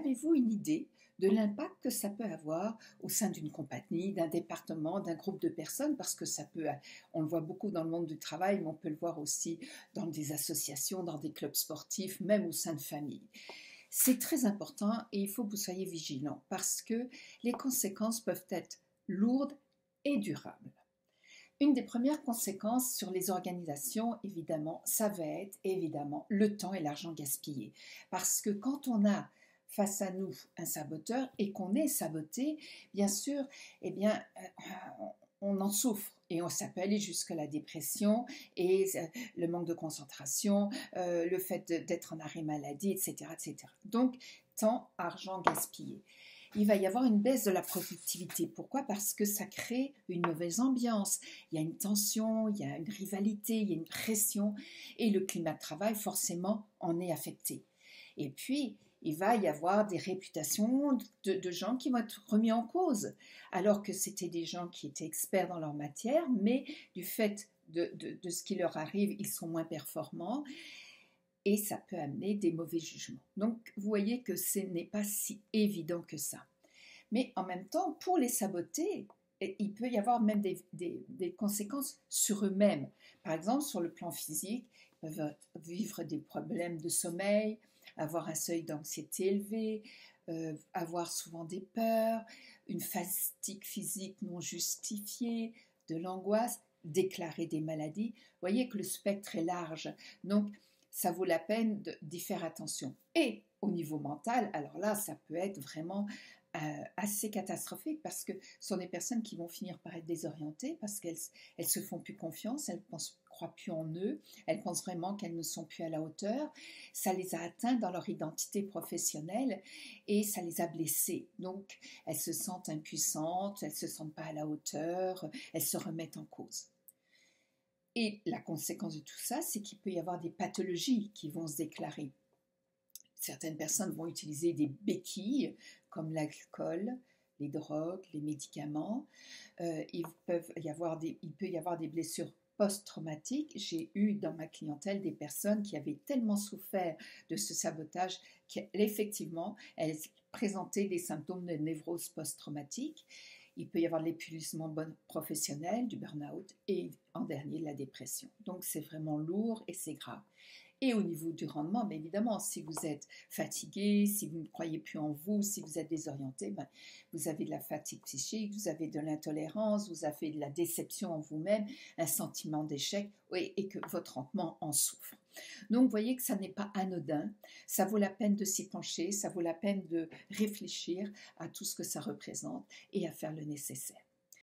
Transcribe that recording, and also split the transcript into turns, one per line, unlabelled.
avez-vous une idée de l'impact que ça peut avoir au sein d'une compagnie, d'un département, d'un groupe de personnes, parce que ça peut, on le voit beaucoup dans le monde du travail, mais on peut le voir aussi dans des associations, dans des clubs sportifs, même au sein de familles. C'est très important et il faut que vous soyez vigilants parce que les conséquences peuvent être lourdes et durables. Une des premières conséquences sur les organisations, évidemment, ça va être évidemment le temps et l'argent gaspillés. Parce que quand on a face à nous un saboteur et qu'on est saboté, bien sûr, eh bien, on en souffre et ça peut aller jusqu'à la dépression et le manque de concentration, le fait d'être en arrêt maladie, etc., etc. Donc, temps, argent gaspillé. Il va y avoir une baisse de la productivité. Pourquoi? Parce que ça crée une mauvaise ambiance. Il y a une tension, il y a une rivalité, il y a une pression et le climat de travail, forcément, en est affecté. Et puis, il va y avoir des réputations de gens qui vont être remis en cause, alors que c'était des gens qui étaient experts dans leur matière, mais du fait de ce qui leur arrive, ils sont moins performants et ça peut amener des mauvais jugements. Donc, vous voyez que ce n'est pas si évident que ça. Mais en même temps, pour les saboter, il peut y avoir même des conséquences sur eux-mêmes. Par exemple, sur le plan physique, ils peuvent vivre des problèmes de sommeil, avoir un seuil d'anxiété élevé, avoir souvent des peurs, une fatigue physique non justifiée, de l'angoisse, déclarer des maladies. Vous voyez que le spectre est large. Donc, ça vaut la peine d'y faire attention. Et au niveau mental, alors là, ça peut être vraiment assez catastrophique parce que ce sont des personnes qui vont finir par être désorientées parce qu'elles se font plus confiance, elles ne croient plus en eux, elles pensent vraiment qu'elles ne sont plus à la hauteur. Ça les a atteints dans leur identité professionnelle et ça les a blessées. Donc, elles se sentent impuissantes, elles ne se sentent pas à la hauteur, elles se remettent en cause. Et la conséquence de tout ça, c'est qu'il peut y avoir des pathologies qui vont se déclarer. Certaines personnes vont utiliser des béquilles comme l'alcool, les drogues, les médicaments. Il peut y avoir des blessures post-traumatiques. J'ai eu dans ma clientèle des personnes qui avaient tellement souffert de ce sabotage qu'effectivement, elles présentaient des symptômes de névrose post-traumatique. Il peut y avoir de l'épuisement professionnel, du burn-out et en dernier, la dépression. Donc, c'est vraiment lourd et c'est grave. Et au niveau du rendement, bien évidemment, si vous êtes fatigué, si vous ne croyez plus en vous, si vous êtes désorienté, ben, vous avez de la fatigue psychique, vous avez de l'intolérance, vous avez de la déception en vous-même, un sentiment d'échec et que votre rendement en souffre. Donc, vous voyez que ça n'est pas anodin, ça vaut la peine de s'y pencher, ça vaut la peine de réfléchir à tout ce que ça représente et à faire le nécessaire.